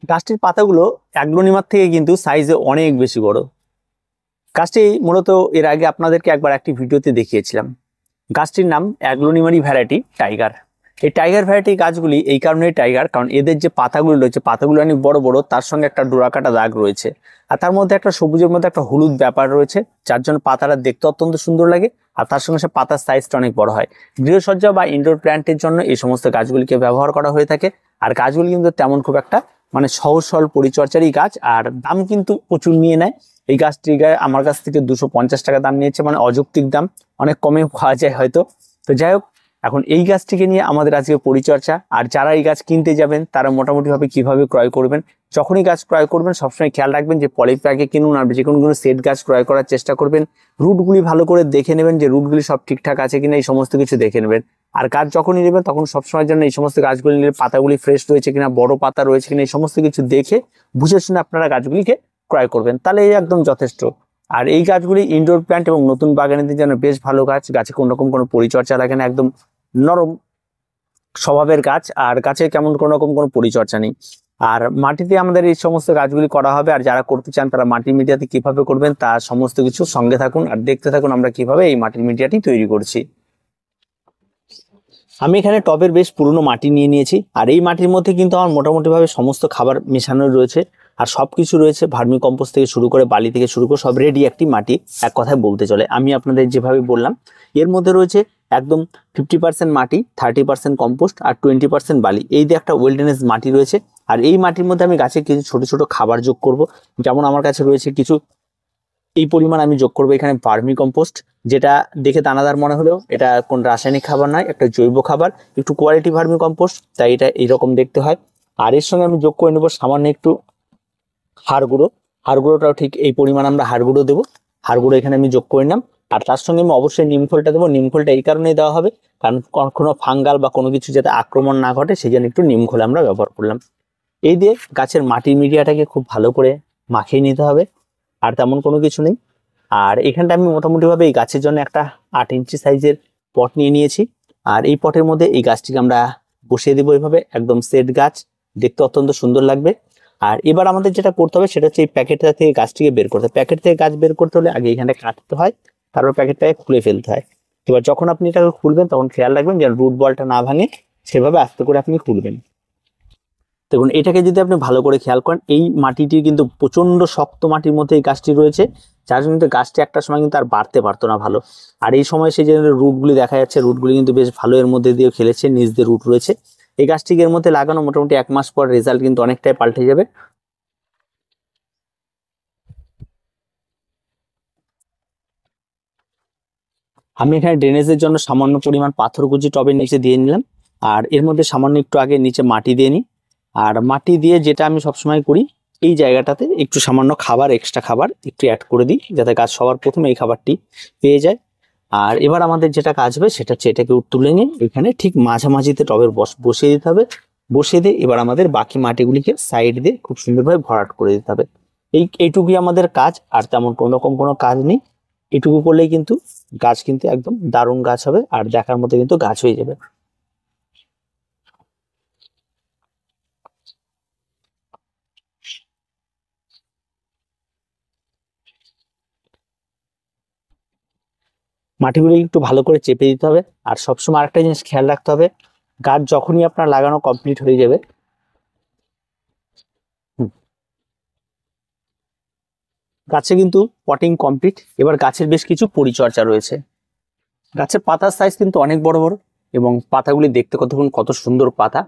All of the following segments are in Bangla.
গাছটির পাতাগুলো অ্যাগ্লোনিমার থেকে কিন্তু সাইজে অনেক বেশি বড়। গাছটি মূলত এর আগে আপনাদেরকে একবার একটি ভিডিওতে দেখিয়েছিলাম। গাছটির নাম অ্যাগ্লোনিমারি ভ্যারাইটি টাইগার। এই টাইগার ভ্যারাইটি গাছগুলি এই কারণেই টাইগার, কারণ এদের যে পাতাগুলো রয়েছে পাতাগুলো অনেক বড় বড়, তার সঙ্গে একটা ডোরাকাটা দাগ রয়েছে, আর তার মধ্যে একটা সবুজের মধ্যে একটা হলুদ ব্যাপার রয়েছে, যার জন্য পাতাটা দেখতে অত্যন্ত সুন্দর লাগে। আর তার সঙ্গে সে পাতার সাইজটা অনেক বড় হয়। গৃহসজ্জা বা ইনডোর প্ল্যান্টের জন্য এই সমস্ত গাছগুলিকে ব্যবহার করা হয়ে থাকে। আর গাছগুলি কিন্তু তেমন খুব একটা সহজ সরল পরিচর্যারই গাছ, আর দাম কিন্তু প্রচুর নিয়ে নেয়। এই গাছটি আমার কাছ থেকে 250 টাকা দাম নিয়েছে, অযৌক্তিক দাম, অনেক কমে পাওয়া যায় হয়তো। তো যাই হোক, এখন এই গাছটিকে নিয়ে আমাদের আজকে পরিচর্যা। আর যারা এই গাছ কিনতে যাবেন তারা মোটামুটি ভাবে কিভাবে ক্রয় করবেন, যখনই গাছ ক্রয় করবেন সবসময় খেয়াল রাখবেন যে পলিপ্যাকে কিনুন, আর যে কোনো সেট গাছ ক্রয় করার চেষ্টা করবেন। রুটগুলি ভালো করে দেখে নেবেন যে রুটগুলি সব ঠিকঠাক আছে কিনা, এই সমস্ত কিছু দেখে নেবেন। আর গাছ যখনই নেবেন তখন সবসময়ের জন্য এই সমস্ত গাছগুলি নিলে পাতাগুলি ফ্রেশ রয়েছে কিনা, বড় পাতা রয়েছে কিনা, এই সমস্ত কিছু দেখে বুঝে শুনে আপনারা গাছগুলিকে ক্রয় করবেন, তাহলে এই একদম যথেষ্ট। আর এই গাছগুলি ইনডোর প্ল্যান্ট এবং নতুন বাগানের জন্য বেশ ভালো গাছ। গাছে কোনো রকম কোনো পরিচর্যা লাগে না, একদম নরম স্বভাবের গাছ, আর গাছে কেমন কোনো রকম কোনো পরিচর্যা নেই। আর মাটিতে আমাদের এই সমস্ত গাছগুলি করা হবে। আর যারা করতে চান তারা মাটির মিডিয়াতে কিভাবে করবেন তার সমস্ত কিছু সঙ্গে থাকুন আর দেখতে থাকুন আমরা কিভাবে এই মাটির মিডিয়াটি তৈরি করছি। আমি এখানে টবের বেশ পুরনো মাটি নিয়ে নিয়েছি, আর এই মাটির মধ্যে কিন্তু আমার মোটামুটি ভাবে সমস্ত খাবার মেশানো রয়েছে, আর সবকিছু রয়েছে। ভার্মি কম্পোস্ট থেকে শুরু করে বালি থেকে শুরু করে সব রেডি একটি মাটি, এক কথায় বলতে চলে। আমি আপনাদের যেভাবে বললাম, এর মধ্যে রয়েছে একদম 50% মাটি, 30% কম্পোস্ট আর 20% বালি, এই দিয়ে একটা ওয়েলডেনেস মাটি রয়েছে। আর এই মাটির মধ্যে আমি গাছে কিছু ছোট ছোট খাবার যোগ করব। যেমন আমার কাছে রয়েছে কিছু, এই পরিমাণ আমি যোগ করবো এখানে ভার্মি কম্পোস্ট, যেটা দেখে দানাদার মনে হলেও এটা কোন রাসায়নিক খাবার নয়, একটা জৈব খাবার, একটু কোয়ালিটি ভার্মি কম্পোস্ট, তাই এটা এইরকম দেখতে হয়। আর এর সঙ্গে আমি যোগ করে নেবো সামান্য একটু হাড় গুঁড়ো। হাড় গুঁড়োটাও ঠিক এই পরিমাণ আমরা হাড় গুঁড়ো দেবো। হাড় গুঁড়ো এখানে আমি যোগ করে নিলাম। আর তার সঙ্গে আমি অবশ্যই নিম খোলটা দেবো। নিম খোলটা এই কারণেই দেওয়া হবে কারণ কোনো ফাঙ্গাল বা কোনো কিছু যাতে আক্রমণ না ঘটে, সেই জন্য একটু নিম খোল আমরা ব্যবহার করলাম। এই দিয়ে গাছের মাটির মিডিয়াটাকে খুব ভালো করে মাখিয়ে নিতে হবে, আর তেমন কোনো কিছু নেই। আর এখানটা আমি মোটামুটি ভাবে এই গাছের জন্য একটা 8 ইঞ্চি সাইজের পট নিয়ে নিয়েছি। আর এই পটের মধ্যে এই গাছটিকে আমরা বসিয়ে দেবো এইভাবে, একদম সেট গাছ, দেখতে অত্যন্ত সুন্দর লাগবে। আর এবার আমাদের যেটা করতে হবে সেটা হচ্ছে এই প্যাকেটটা থেকে গাছটিকে বের করতে হবে। প্যাকেট থেকে গাছ বের করতে হলে আগে এখানে কাটতে হয়, তারপর প্যাকেটটাকে খুলে ফেলতে হয়। এবার যখন আপনি এটাকে খুলবেন তখন খেয়াল রাখবেন যেন রুট বলটা না ভাঙে, সেভাবে আস্তে করে আপনি খুলবেন। দেখুন, এটাকে যদি আপনি ভালো করে খেয়াল করেন, এই মাটিটি কিন্তু প্রচন্ড শক্ত মাটির মধ্যে এই গাছটি রয়েছে, যার জন্য কিন্তু গাছটি একটা সময় কিন্তু আর বাড়তে পারতো না ভালো। আর এই সময় সেই যে রুটগুলি দেখা যাচ্ছে, রুটগুলি কিন্তু বেশ ভালো এর মধ্যে দিয়ে খেলেছে, নিচ দিয়ে রুট রয়েছে। এই গাছটিকে এর মধ্যে লাগানো মোটামুটি 1 মাস পর রেজাল্ট কিন্তু অনেকটাই পাল্টে যাবে। আমি এখানে ড্রেনেজের জন্য সামান্য পরিমাণ পাথর কুচি টবের নিচে দিয়ে নিলাম, আর এর মধ্যে সামান্য একটু আগে নিচে মাটি দিয়ে নিই। আর মাটি দিয়ে যেটা আমি সবসময় করি, এই জায়গাটাতে একটু সামান্য খাবার, এক্সট্রা খাবার একটু অ্যাড করে দিই, যাতে গাছ সবার প্রথমে এই খাবারটি পেয়ে যায়। আর এবার আমাদের যেটা কাজ হবে সেটা হচ্ছে এটাকে তুলে নিয়ে এখানে ঠিক মাঝামাঝিতে টবের বসিয়ে দিতে হবে। বসিয়ে দিয়ে এবার আমাদের বাকি মাটিগুলিকে সাইড দিয়ে খুব সুন্দরভাবে ভরাট করে দিতে হবে। এইটুকুই আমাদের কাজ, আর তেমন কোনো রকম কোনো কাজ নেই। এটুকু করলেই কিন্তু গাছ কিন্তু একদম দারুণ গাছ হবে, আর দেখার মতো কিন্তু গাছ হয়ে যাবে। মাটিগুলো একটু ভালো করে চেপে দিতে হবে। আর সবসময় আরেকটা জিনিস খেয়াল রাখতে হবে, গাছ যখনই আপনার লাগানো কমপ্লিট হয়ে যাবে, গাছে কিন্তু পটিং কমপ্লিট, এবার গাছের বেশ কিছু পরিচর্যা রয়েছে। গাছের পাতার সাইজ কিন্তু অনেক বড় বড়, এবং পাতাগুলি দেখতে কত সুন্দর পাতা।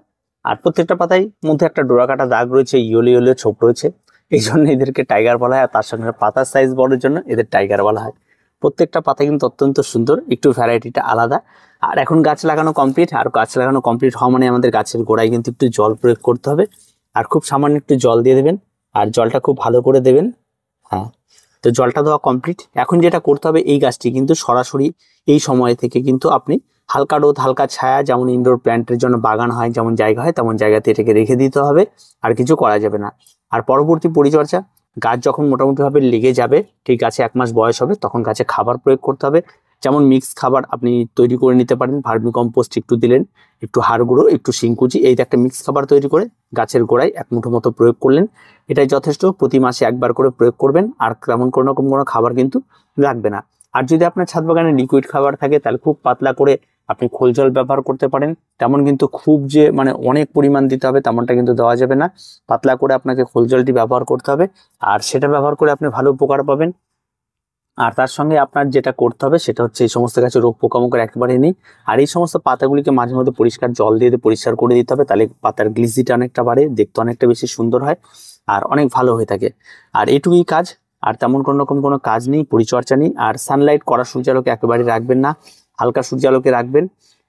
আর প্রত্যেকটা পাতায় মধ্যে একটা ডোরা কাটা দাগ রয়েছে, ইয়েলো ইয়েলো ছোপ রয়েছে, এই জন্য এদেরকে টাইগার বলা হয়। আর তার সঙ্গে পাতার সাইজ বড়ের জন্য এদের টাইগার বলা হয়। প্রত্যেকটা পাতা কিন্তু অত্যন্ত সুন্দর, একটু ভ্যারাইটিটা আলাদা। আর এখন গাছ লাগানো কমপ্লিট, আর গাছ লাগানো কমপ্লিট হওয়া মানে আমাদের গাছের গোড়ায় কিন্তু একটু জল প্রয়োগ করতে হবে, আর খুব সামান্য একটু জল দিয়ে দেবেন, আর জলটা খুব ভালো করে দেবেন। হ্যাঁ, তো জলটা দেওয়া কমপ্লিট। এখন যেটা করতে হবে, এই গাছটি কিন্তু সরাসরি এই সময় থেকে কিন্তু আপনি হালকা রোদ হালকা ছায়া, যেমন ইনডোর প্ল্যান্টের জন্য বাগান হয় যেমন জায়গা হয় তেমন জায়গাতে এটাকে রেখে দিতে হবে, আর কিছু করা যাবে না। আর পরবর্তী পরিচর্যা, গাছ যখন মোটামুটি ভাবে লেগে যাবে, ঠিক গাছে 1 মাস বয়স হবে, তখন গাছে খাবার প্রয়োগ করতে হবে। যেমন মিক্স খাবার আপনি তৈরি করে নিতে পারেন, ভার্মি কম্পোস্ট একটু দিলেন, একটু হাড় গুঁড়ো, একটু শিংকুচি, এই একটা মিক্স খাবার তৈরি করে গাছের গোড়ায় 1 মুঠো মতো প্রয়োগ করলেন। এটাই যথেষ্ট। প্রতি মাসে 1বার করে প্রয়োগ করবেন, আর তেমন কোনো রকম কোনো খাবার কিন্তু লাগবে না। আর যদি আপনার ছাদ বাগানে লিকুইড খাবার থাকে তাহলে খুব পাতলা করে আপনি খোল জল ব্যবহার করতে পারেন। তেমন কিন্তু খুব যে মানে অনেক পরিমাণ দিতে হবে তেমনটা কিন্তু দেওয়া যাবে না, পাতলা করে আপনাকে খোল জলটি ব্যবহার করতে হবে, আর সেটা ব্যবহার করে আপনি ভালো উপকার পাবেন। আর তার সঙ্গে আপনার যেটা করতে হবে সেটা হচ্ছে এই সমস্ত গাছে রোগ পোকামাকড় একেবারে নেই। আর এই সমস্ত পাতাগুলিকে মাঝে মধ্যে পরিষ্কার জল দিয়ে পরিষ্কার করে দিতে হবে, তাহলে পাতার গ্লিসিটা অনেকটা বাড়ে, দেখতে অনেকটা বেশি সুন্দর হয় আর অনেক ভালো হয়ে থাকে। আর এটুকুই কাজ, আর তেমন কোনো রকম কোনো কাজ নেই, পরিচর্যা নেই। আর সানলাইট কড়া সূর্যালোকে একেবারে রাখবেন না, হালকা সূর্যালোকে রাখবেন।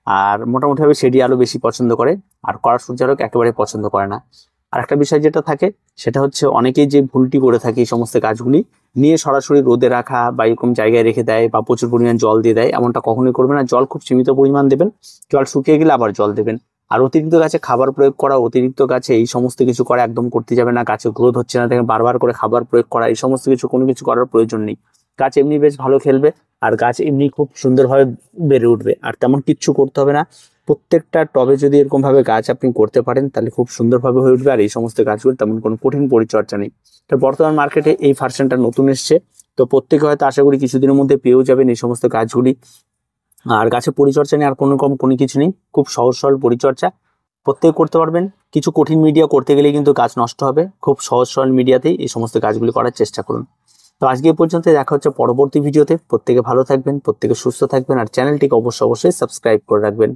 আর মোটামুটিভাবে শেডি আলো বেশি পছন্দ করে, আর কড়া সূর্যালোক একেবারে পছন্দ করে না। আর একটা বিষয় যেটা থাকে সেটা হচ্ছে অনেকেই যে ভুলটি করে থাকে এই সমস্ত গাছগুলি নিয়ে সরাসরি রোদে রাখা বা এরকম জায়গায় রেখে দেয় বা প্রচুর পরিমাণ জল দিয়ে দেয়, এমনটা কখনোই করবে না। জল খুব সীমিত পরিমাণ দেবেন, জল শুকিয়ে গেলে আবার জল দেবেন। আর অতিরিক্ত গাছে খাবার প্রয়োগ করা, অতিরিক্ত গাছে এই সমস্ত কিছু করা একদম করতে যাবে না। গাছে গ্রোথ হচ্ছে না দেখে বারবার করে খাবার প্রয়োগ করা, এই সমস্ত কিছু কোনো কিছু করার প্রয়োজন নেই। গাছ এমনি বেশ ভালো খেলবে আর গাছ এমনি খুব সুন্দরভাবে বেড়ে উঠবে, আর তেমন কিচ্ছু করতে হবে না। প্রত্যেকটা টবে যদি এরকম ভাবে গাছ আপনি করতে পারেন তাহলে খুব সুন্দরভাবে হয়ে উঠবে। আর এই সমস্ত গাছগুলো তেমন কোনো কঠিন পরিচর্যা নেই। তো বর্তমান মার্কেটে এই ভার্সনটা নতুন এসছে, তো প্রত্যেকে হয়তো আশা করি কিছুদিনের মধ্যে পেয়েও যাবেন এই সমস্ত গাছগুলি। আর গাছের পরিচর্যা নিয়ে আর কোনো কিছু নেই, খুব সহজ সরল পরিচর্যা প্রত্যেকে করতে পারবেন। কিছু কঠিন মিডিয়া করতে গেলে কিন্তু গাছ নষ্ট হবে, খুব সহজ সরল মিডিয়াতেই এই সমস্ত গাছগুলি করার চেষ্টা করুন। তো আজকে এই পর্যন্ত, দেখা হচ্ছে পরবর্তী ভিডিওতে। প্রত্যেকে ভালো থাকবেন, প্রত্যেকে সুস্থ থাকবেন, আর চ্যানেলটিকে অবশ্যই সাবস্ক্রাইব করে রাখবেন।